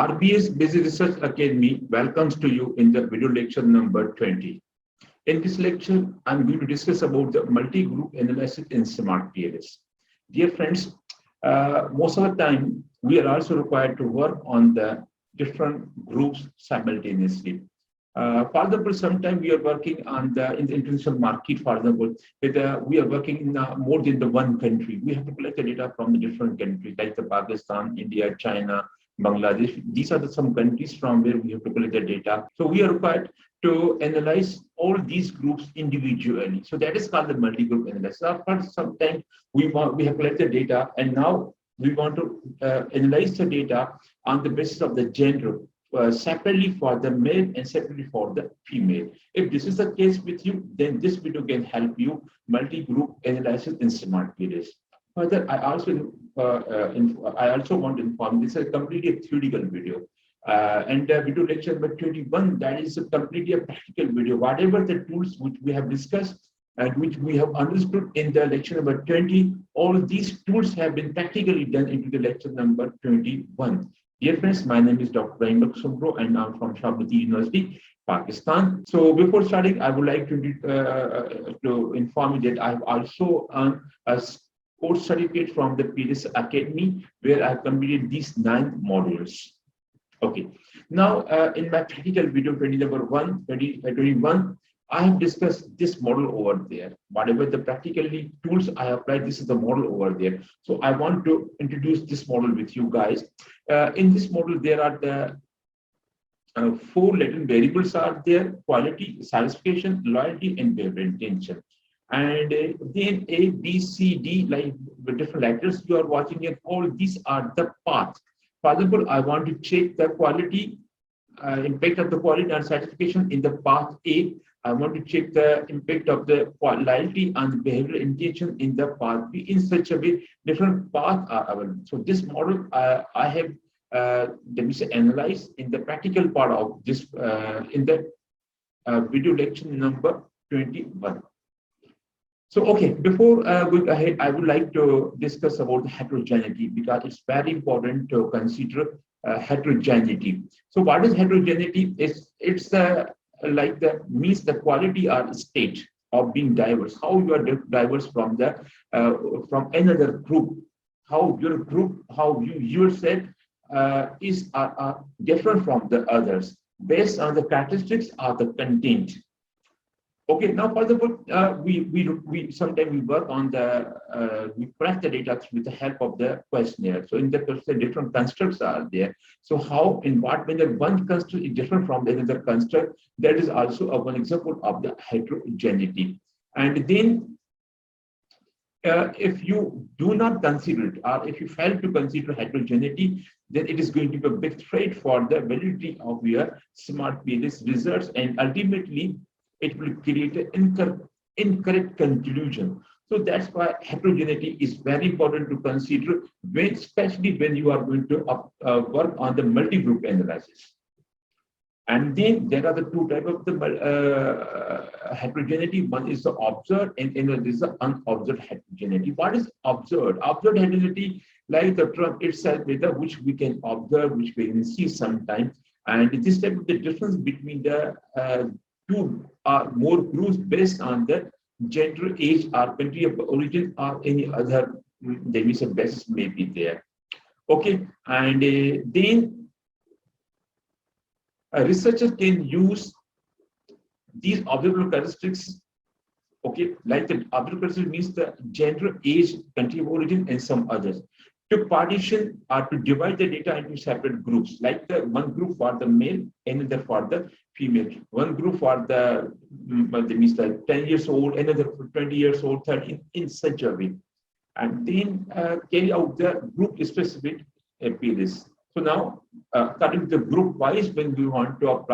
RBS Basic Research Academy welcomes to you in the video lecture number 20. In this lecture, I'm going to discuss about the multi-group analysis in Smart PLS. Dear friends, most of the time, we are also required to work on the different groups simultaneously. For example, sometimes we are working on in the international market, for example, we are working in more than the one country. We have to collect the data from the different countries, like the Pakistan, India, China, Bangladesh. These are some countries from where we have to collect the data. So we are required to analyze all these groups individually. So that is called the multi-group analysis. After some time, we have collected data, and now we want to analyze the data on the basis of the gender. Separately for the male and separately for the female. If this is the case with you, then this video can help you multi-group analysis in Smart PLS. Further, I also want to inform this is a completely theoretical video. And video lecture number 21, that is completely a practical video. Whatever the tools which we have discussed and which we have understood in the lecture number 20, all these tools have been practically done into the lecture number 21. Dear friends, my name is Dr. Rainbak Sumbro and I'm from Shahabadi University, Pakistan. So before starting, I would like to inform you that I've also earned a course certificate from the PLS Academy, where I've completed these 9 modules. Okay. Now, in my practical video 2021, I have discussed this model over there. Whatever the practically tools I applied, this is the model over there. So I want to introduce this model with you guys. In this model, there are the 4 latent variables are there: quality, satisfaction, loyalty, and behavior intention. And then A, B, C, D, like the different letters you are watching it, all these are the paths. For example, I want to check the quality, impact of the quality and satisfaction in the path A. I want to check the impact of the loyalty and behavioral intention in the path B. In such a way, different paths are available. So this model I have analyzed in the practical part of this in the video lecture number 21. So, okay, before going ahead, I would like to discuss about heterogeneity, because it's very important to consider heterogeneity. So what is heterogeneity? It's means the quality or state of being diverse. How you are diverse from from another group. How your group, how you yourself is different from the others based on the characteristics of the content. Okay, now for example, we sometimes work on we collect the data with the help of the questionnaire. So in the questionnaire, different constructs are there. So how, in what manner one construct is different from the other construct, that is also one example of the heterogeneity. And then if you do not consider it, or if you fail to consider heterogeneity, then it is going to be a big threat for the validity of your Smart PLS results, and ultimately it will create an incorrect conclusion. So that's why heterogeneity is very important to consider, especially when you are going to work on the multi-group analysis. And then there are the 2 types of the heterogeneity. One is the observed, and another is the unobserved heterogeneity. What is observed? Observed heterogeneity, like the term itself, which we can observe, which we can see sometimes. And this type of the difference between the 2 or more groups based on the gender, age, or country of origin, or any other basis may be there. Okay, and then researchers can use these observable characteristics. Okay, like the observable characteristics means the gender, age, country of origin, and some others, to partition or to divide the data into separate groups, like the one group for the male, another for the female, one group for the 10 years old, another for 20 years old, 13, in such a way, and then carry out the group specific PLS. So now, according to the group wise, when we want to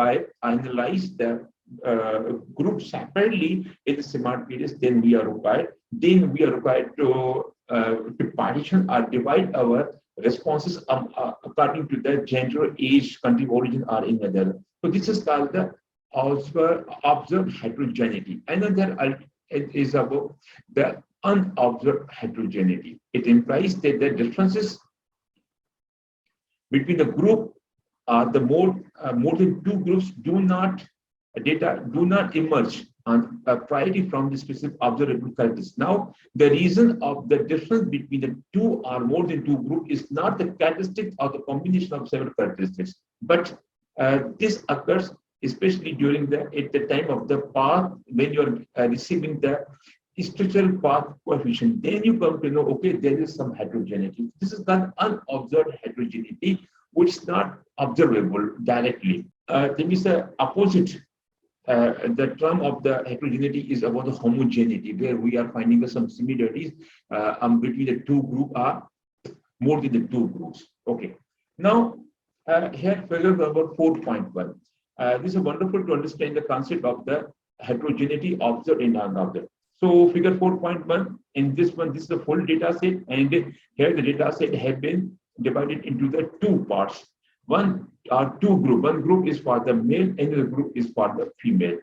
analyze the group separately in the Smart PLS, then we are required to partition or divide our responses according to the gender, age, country of origin, or any other. So this is called the observed heterogeneity. Another is about the unobserved heterogeneity. It implies that the differences between the group the more than two groups do not emerge on a priority from the specific observable characteristics. Now, the reason of the difference between the two or more than two group is not the characteristic or the combination of several characteristics, but this occurs especially during at the time of the path when you are receiving the structural path coefficient. Then you come to know, okay, there is some heterogeneity. This is not unobserved heterogeneity, which is not observable directly. There is the opposite. The term of the heterogeneity is about the homogeneity, where we are finding some similarities between the two groups are more than the two groups. Okay. Now, here figure number 4.1. This is wonderful to understand the concept of the heterogeneity observed in non-observed. So figure 4.1, in this one, this is the full data set, and here the data set have been divided into the two parts. One group is for the male and the group is for the female.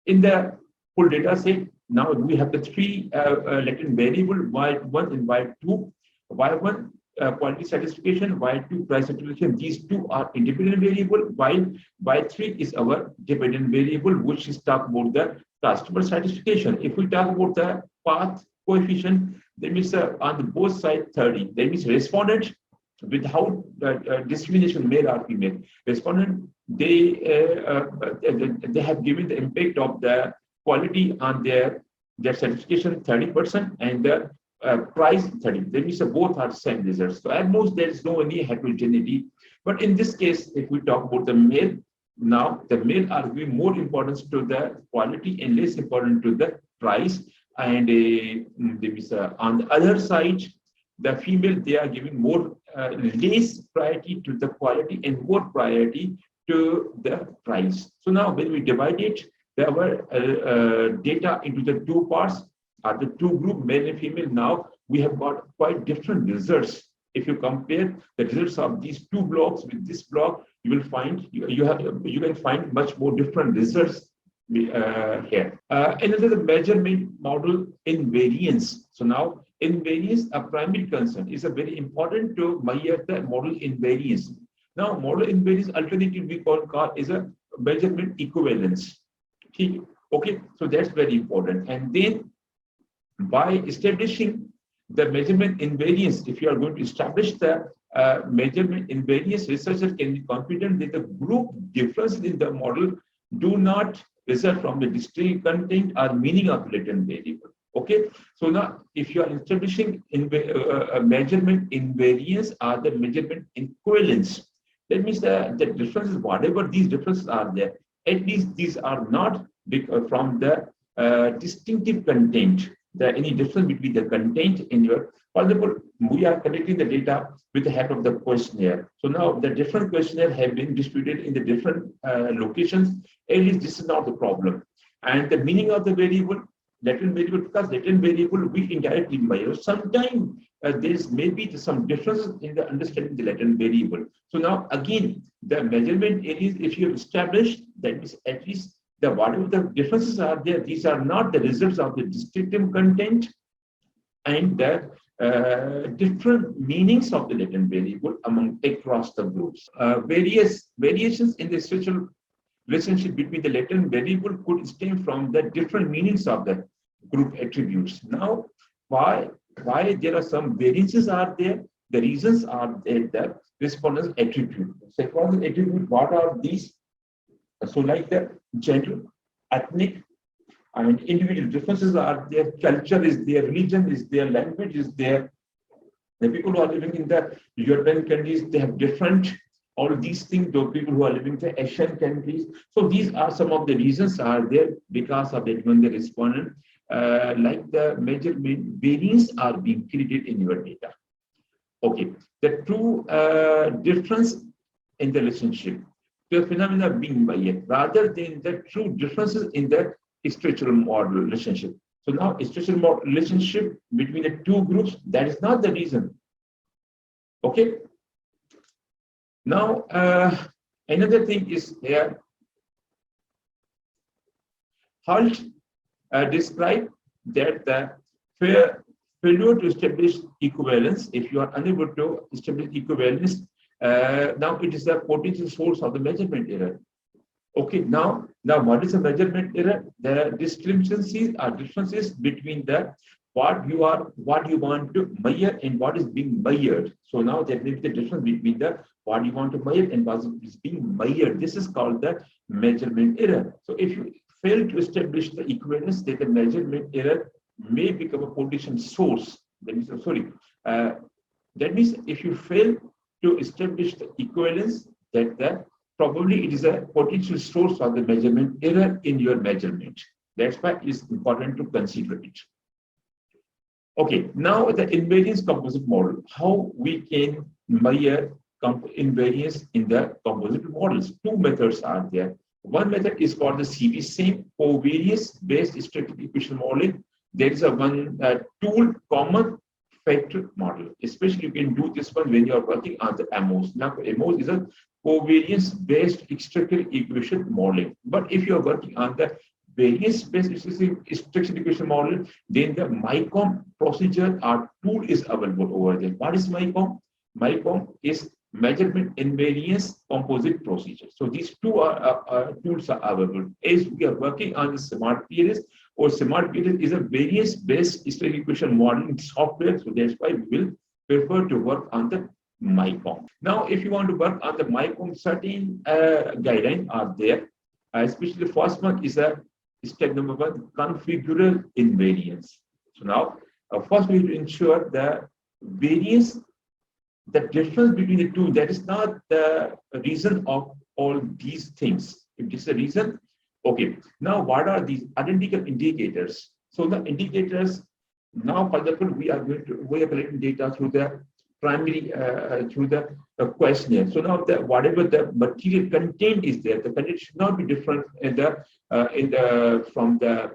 In the full data set, now we have the three latent variable, Y1 and Y2. Y1 quality satisfaction, Y2 price satisfaction. These two are independent variable, while Y3 is our dependent variable, which is talk about the customer satisfaction. If we talk about the path coefficient, that means on both sides 30. That means respondent without discrimination, male or female. Respondent, they have given the impact of the quality on their satisfaction 30% and the price 30. That means both are same results. So at most there is no any heterogeneity. But in this case, if we talk about the male, now the male are giving more importance to the quality and less important to the price. And on the other side, the female, they are giving more less priority to the quality and more priority to the price. So now when we divide it, our data into the two parts are the two group, male and female. Now we have got quite different results. If you compare the results of these two blocks with this block, you will find you can find much more different results here. Another measurement model invariance. So now invariance, a primary concern, is a very important to measure the model invariance. Now model invariance alternative we call is a measurement equivalence. Okay, so that's very important. And then by establishing the measurement invariance, if you are going to establish the measurement invariance, researchers can be confident that the group differences in the model do not result from the distinct content or meaning of latent variable. Okay, so now if you are establishing measurement invariance or the measurement equivalence, that means the differences, whatever these differences are there, at least these are not from the distinctive content. There any difference between the content in your, for example, we are collecting the data with the help of the questionnaire. So now the different questionnaires have been distributed in the different locations. At least this is not the problem. And the meaning of the variable, latent variable, because latent variable we indirectly measure. Sometimes there is maybe some differences in the understanding the latent variable. So now again, the measurement areas, if you have established, that means at least the whatever the differences are there, these are not the results of the distinctive content and the different meanings of the latent variable across the groups. Various variations in the structural relationship between the latent variable could stem from the different meanings of the group attributes. Now, why there are some variances are there? The reasons are there, the respondent's attribute. Second attribute, what are these? So like the gender, ethnic, and individual differences are there, culture is there, religion is there, language is there. The people who are living in the European countries, they have different, all of these things, those people who are living in the Asian countries. So these are some of the reasons are there because of that when the respondent, like the measurement variance are being created in your data. Okay, the true difference in the relationship, the phenomena being measured rather than the true differences in the structural model relationship. So now structural model relationship between the two groups, that is not the reason. Okay. Now another thing is here. Halt describe that the failure to establish equivalence, if you are unable to establish equivalence, Now it is the potential source of the measurement error. Okay, now what is a measurement error? The discrepancies are differences between the what you want to measure and what is being measured. So now there may be the difference between the what you want to measure and what is being measured. This is called the measurement error. So if you fail to establish the equivalence, then the measurement error may become a potential source. That means if you fail to establish the equivalence, that probably it is a potential source of the measurement error in your measurement. That's why it's important to consider it. Okay, now the invariance composite model. How we can measure invariance in the composite models? Two methods are there. One method is called the CB-SAME covariance based statistical equation modeling. There is a one tool, common factor model. Especially you can do this one when you are working on the AMOS. Now AMOS is a covariance based statistical equation modeling. But if you are working on the variance based statistical equation model, then the MICOM procedure or tool is available over there. What is MICOM? MICOM is measurement invariance composite procedure. So these two tools are available. As we are working on the SMART PLS, or SMART PLS is a variance based statistical equation modeling software. So that's why we will prefer to work on the MICOM. Now, if you want to work on the MICOM, certain guidelines are there. Especially the first one is a step number one, configural invariance. So now, first we need to ensure the variance, the difference between the two, that is not the reason of all these things. If this is the reason, okay. Now, what are these identical indicators? So the indicators, now for example, we are collecting data through the primary, through the questionnaire. So now whatever the material content is there, the content should not be different from the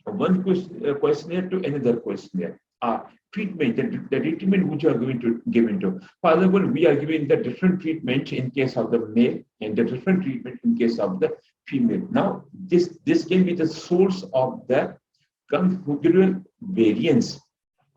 one questionnaire to another questionnaire. Treatment, the treatment which you are going to give into. For example, we are giving the different treatment in case of the male and the different treatment in case of the female. Now, this can be the source of the configural variance.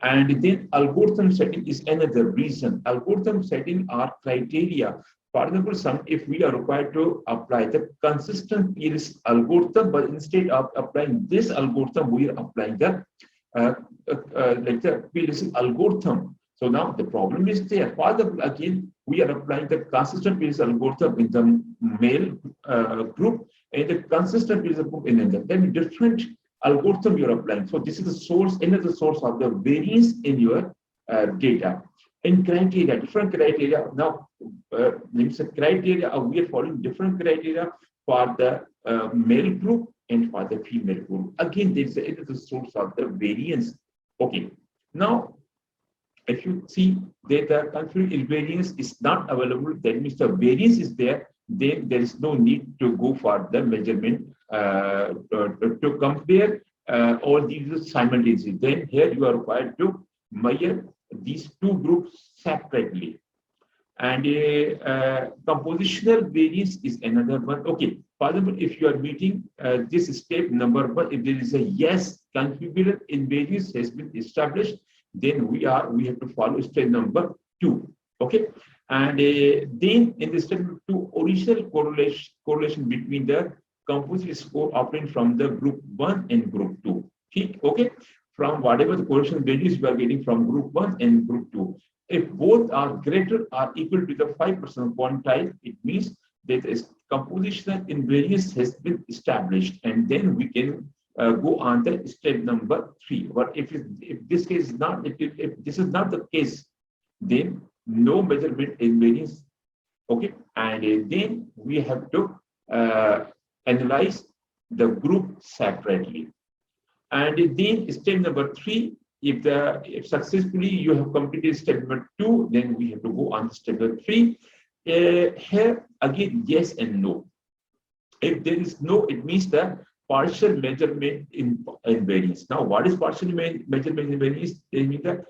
And then algorithm setting is another reason. Algorithm setting are criteria. For example, if we are required to apply the consistent PLS algorithm, but instead of applying this algorithm, we are applying the like the PLS algorithm. So now the problem is there. For example, again, we are applying the consistent PLS algorithm in the male group and the consistent PLS group in another. Then different algorithm you're applying. So this is the source, another source of the variance in your data. And criteria, different criteria. Now, criteria, we are following different criteria for the male group and for the female group. Again, there is another source of the variance. Okay. Now, if you see that the configural invariance is not available, that means the variance is there, then there is no need to go for the measurement to compare all these simultaneously. Then here you are required to measure these two groups separately. And compositional variance is another one. Okay, for example, if you are meeting this step number one, if there is a yes, configural invariance has been established, then we have to follow step number 2. Okay, and then in the step number 2, original correlation between the composite score obtained from the group 1 and group 2. Okay, from whatever the correlation values we are getting from group 1 and group 2. If both are greater or equal to the 5% quantile, it means that a compositional invariance has been established, and then we can go on the step number 3. But if this case is not, if this is not the case, then no measurement invariance. Okay, and then we have to analyze the group separately. And then step number 3, if successfully you have completed step number 2, then we have to go on to step number 3. Here again, yes and no. If there is no, it means the partial measurement invariance. Now, what is partial measurement invariance? They mean that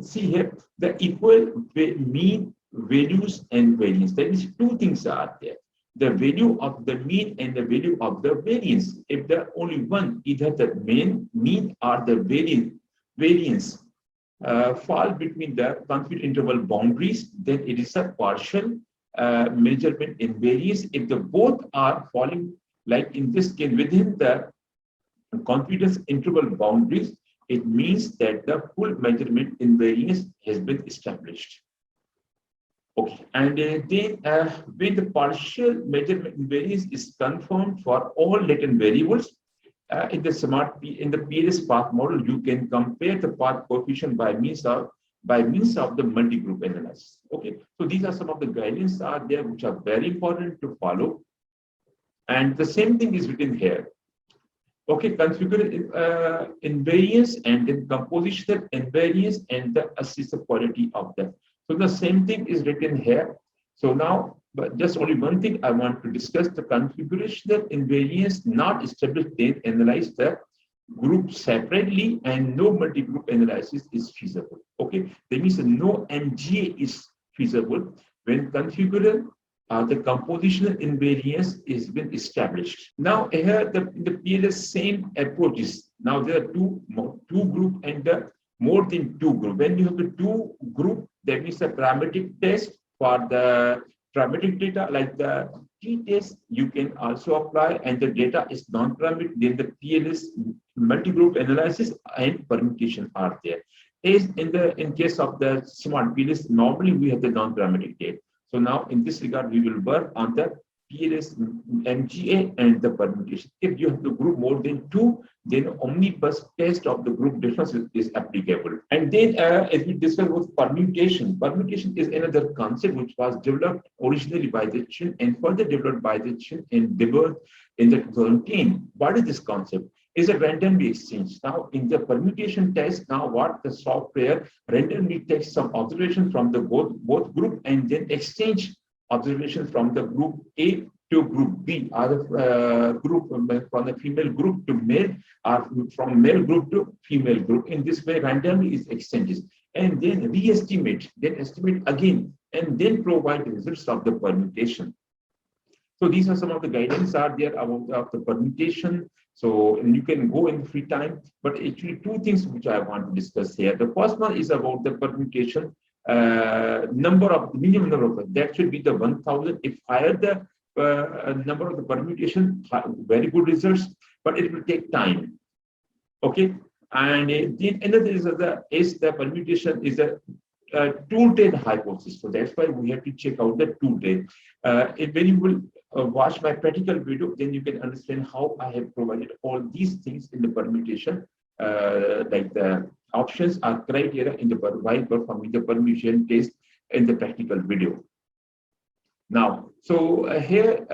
see here the equal mean values and variance. That means two things are there: the value of the mean and the value of the variance. If there are only one, either the mean or the variance, fall between the confidence interval boundaries, then it is a partial measurement invariance. If the both are falling, like in this case, within the confidence interval boundaries, it means that the full measurement invariance has been established. Okay, and then when the partial measurement invariance is confirmed for all latent variables, in the PLS path model, you can compare the path coefficient by means of the multi-group analysis. Okay, so these are some of the guidelines are there which are very important to follow, and the same thing is written here. Okay, configure invariance and then compositional invariance and the assess the quality of them. So the same thing is written here. So now, but just only one thing I want to discuss: the configurational invariance not established, then analyze the group separately, and no multi-group analysis is feasible. Okay, that means no MGA is feasible when configural the compositional invariance is been established. Now here the PLS same approaches. Now there are two group and more than two group. When you have the two group, that means a parametric test for the parametric data like the t-test you can also apply, and the data is non-parametric, then the PLS multi-group analysis and permutation are there. As in case of the smart PLS, normally we have the non-parametric data. So now in this regard, we will work on the PLS MGA and the permutation. If you have the group more than two, then omnibus test of the group difference is applicable. And then as we discussed with permutation, permutation is another concept which was developed originally by the Chin and further developed by the Chin and Debord in the 2010. What is this concept? Is a randomly exchange. Now in the permutation test, now what the software randomly takes some observation from the both group and then exchange observations from the group A to group B, or group from the female group to male, or from male group to female group. In this way, randomly is exchanges, and then re-estimate, then estimate again, and then provide the results of the permutation. So these are some of the guidelines are there about the permutation. So you can go in free time, but actually two things which I want to discuss here. The first one is about the permutation minimum number of that should be the 1000. If higher the number of the permutation, very good results, but it will take time. Okay, and then another is the permutation is a two-tail hypothesis. So that's why we have to check out the two-tail. When you will watch my practical video, then you can understand how I have provided all these things in the permutation, like the options are criteria in the while performing the permutation test in the practical video. Now, so here,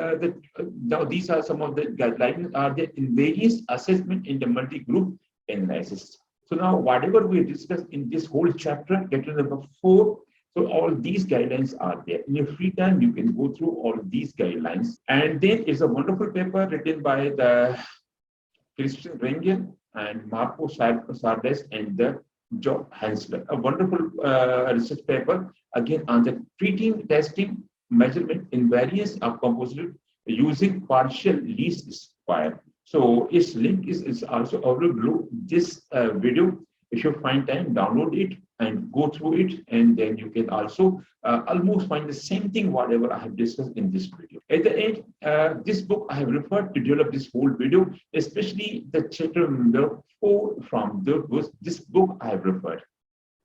now these are some of the guidelines are there in various assessment in the multi-group analysis. So now whatever we discussed in this whole chapter, chapter number 4, so all these guidelines are there. In your free time, you can go through all these guidelines. And then is a wonderful paper written by the Christian Rengen and Marco Sardes and the Joe Hansler. A wonderful research paper, again, on the treating, testing, measurement invariance of composite using partial least square. So its link is also available below this video. If you find time, download it and go through it, and then you can also almost find the same thing whatever I have discussed in this video. At the end, this book I have referred to develop this whole video, especially the chapter number 4 from this book I have referred.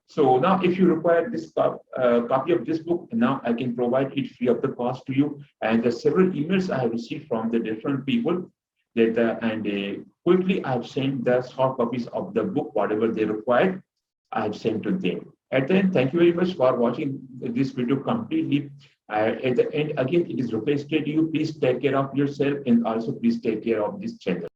So now if you require this copy of this book, now I can provide it free of the cost to you. And the several emails I have received from the different people that quickly I have sent the soft copies of the book, whatever they required, I have sent to them. At the end, thank you very much for watching this video completely. At the end, again, it is requested you, please take care of yourself and also please take care of this channel.